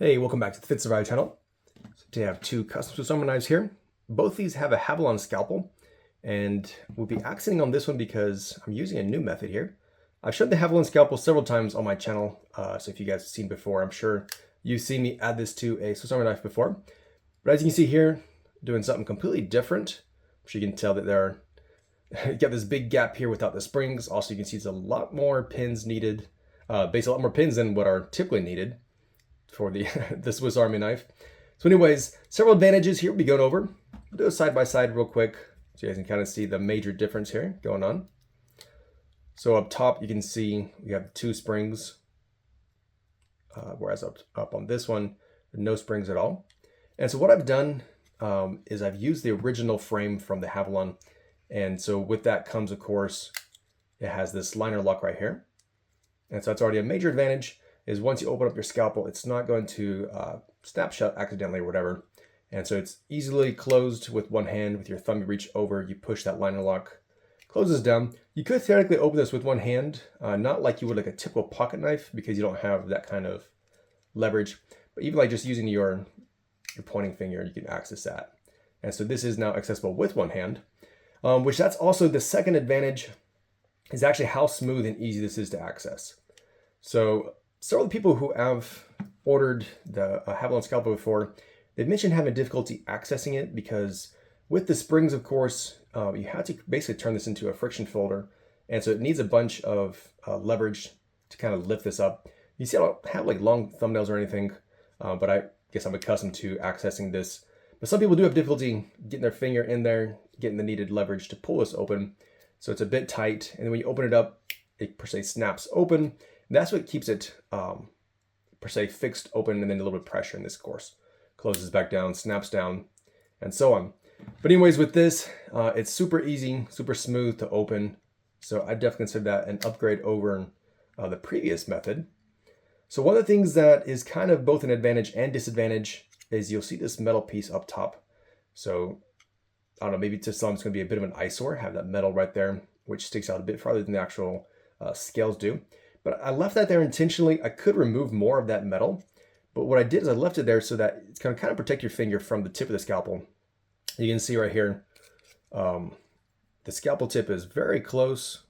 Hey, welcome back to the Fit Survive channel. So today I have two custom Swiss Army knives here. Both these have a Havalon scalpel, and we'll be accenting on this one because I'm using a new method here. I've shown the Havalon scalpel several times on my channel, so if you guys have seen before, I'm sure you've seen me add this to a Swiss Army knife before. But as you can see here, doing something completely different. So you can tell that there are, you got this big gap here without the springs. Also, you can see there's a lot more pins needed, basically a lot more pins than what are typically needed for the, the Swiss Army knife. So anyways, several advantages here we'll be going over. We'll do a side by side real quick so you guys can kind of see the major difference here going on. So up top, you can see we have two springs, whereas up on this one, no springs at all. And so what I've done is I've used the original frame from the Havalon. And so with that comes, of course, it has this liner lock right here. And so that's already a major advantage. Is once you open up your scalpel, it's not going to snap shut accidentally or whatever. And so it's easily closed with one hand. With your thumb, you reach over, you push that liner lock, closes down. You could theoretically open this with one hand, not like you would like a typical pocket knife because you don't have that kind of leverage. But even like just using your pointing finger, you can access that. And so this is now accessible with one hand, which that's also the second advantage is actually how smooth and easy this is to access. So several people who have ordered the Havalon scalpel before, they've mentioned having difficulty accessing it because with the springs, of course, you have to basically turn this into a friction folder. And so it needs a bunch of leverage to kind of lift this up. You see, I don't have like long thumbnails or anything, but I guess I'm accustomed to accessing this. But some people do have difficulty getting their finger in there, getting the needed leverage to pull this open. So it's a bit tight. And then when you open it up, it per se snaps open. That's what keeps it per se fixed open, and then a little bit of pressure in this course. Closes back down, snaps down, and so on. But anyways, with this, it's super easy, super smooth to open. So I definitely consider that an upgrade over the previous method. So one of the things that is kind of both an advantage and disadvantage is you'll see this metal piece up top. So I don't know, maybe to some it's going to be a bit of an eyesore, have that metal right there, which sticks out a bit farther than the actual scales do. But I left that there intentionally. I could remove more of that metal, but what I did is I left it there so that it's going to kind of protect your finger from the tip of the scalpel. You can see right here, the scalpel tip is very close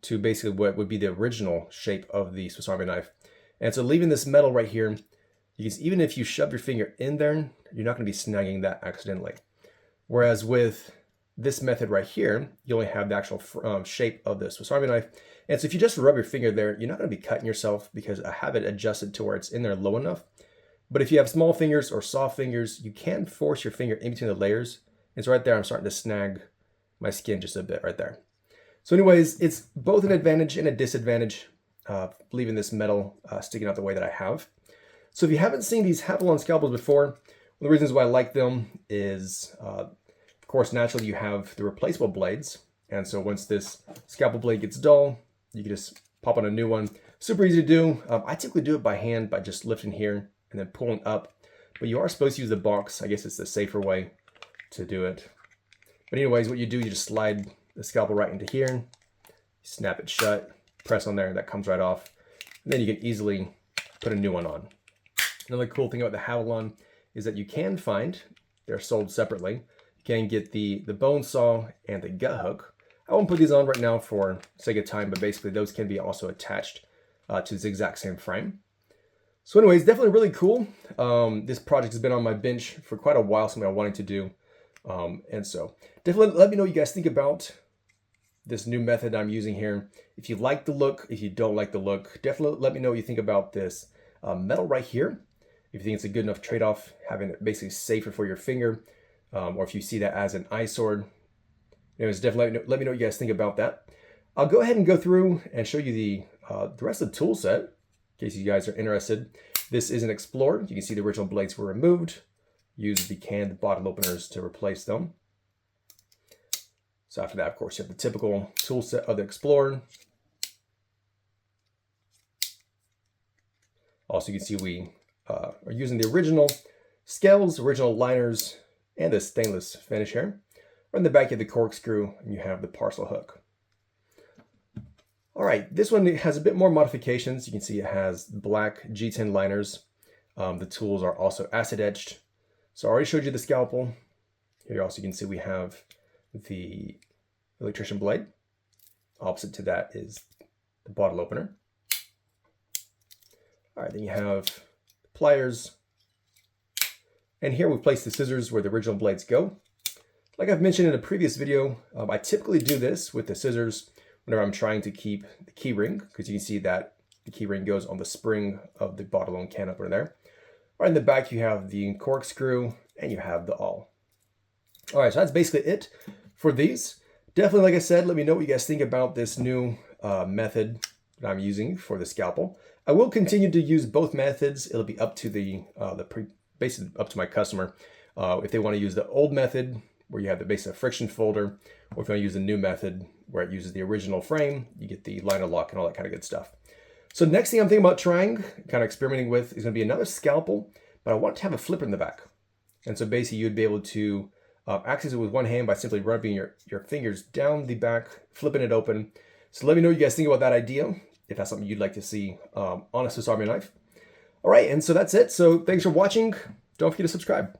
to basically what would be the original shape of the Swiss Army knife. And so leaving this metal right here, you can, even if you shove your finger in there, you're not going to be snagging that accidentally. Whereas with this method right here, you only have the actual shape of the Swiss Army knife. And so if you just rub your finger there, you're not going to be cutting yourself because I have it adjusted to where it's in there low enough. But if you have small fingers or soft fingers, you can force your finger in between the layers. It's right there. I'm starting to snag my skin just a bit right there. So anyways, it's both an advantage and a disadvantage leaving this metal sticking out the way that I have. So if you haven't seen these Havalon scalpels before, one of the reasons why I like them is, of course, naturally you have the replaceable blades. And so once this scalpel blade gets dull, you can just pop on a new one. Super easy to do. I typically do it by hand by just lifting here and then pulling up. But you are supposed to use the box. I guess it's the safer way to do it. But anyways, what you do, you just slide the scalpel right into here, snap it shut, press on there, and that comes right off. And then you can easily put a new one on. Another cool thing about the Havalon is that you can find, they're sold separately, you can get the bone saw and the gut hook. I won't put these on right now for sake of time, but basically those can be also attached to this exact same frame. So anyways, definitely really cool. This project has been on my bench for quite a while, something I wanted to do. And so definitely let me know what you guys think about this new method I'm using here. If you like the look, if you don't like the look, definitely let me know what you think about this metal right here. If you think it's a good enough trade-off, having it basically safer for your finger, or if you see that as an eyesore. Anyways, definitely let me know what you guys think about that. I'll go ahead and go through and show you the rest of the tool set, in case you guys are interested. This is an Explorer. You can see the original blades were removed. Use the canned bottle openers to replace them. So after that, of course, you have the typical tool set of the Explorer. Also, you can see we are using the original scales, original liners, and the stainless finish here. On the back, you have the corkscrew, and you have the parcel hook. All right, this one has a bit more modifications. You can see it has black G10 liners. The tools are also acid etched. So I already showed you the scalpel. Here also you can see we have the electrician blade. Opposite to that is the bottle opener. All right, then you have pliers. And here we've placed the scissors where the original blades go. Like I've mentioned in a previous video, I typically do this with the scissors whenever I'm trying to keep the key ring, because you can see that the key ring goes on the spring of the bottle and can opener there. All right, in the back you have the corkscrew and you have the awl. All right, so that's basically it for these. Definitely, like I said, let me know what you guys think about this new method that I'm using for the scalpel. I will continue to use both methods. It'll be up to basically up to my customer if they want to use the old method where you have the basic friction folder, or if you want to use the new method where it uses the original frame, you get the liner lock and all that kind of good stuff. So next thing I'm thinking about trying, kind of experimenting with, is going to be another scalpel, but I want to have a flipper in the back. And so basically you'd be able to access it with one hand by simply rubbing your fingers down the back, flipping it open. So let me know what you guys think about that idea, if that's something you'd like to see on a Swiss Army knife. All right, and so that's it. So thanks for watching. Don't forget to subscribe.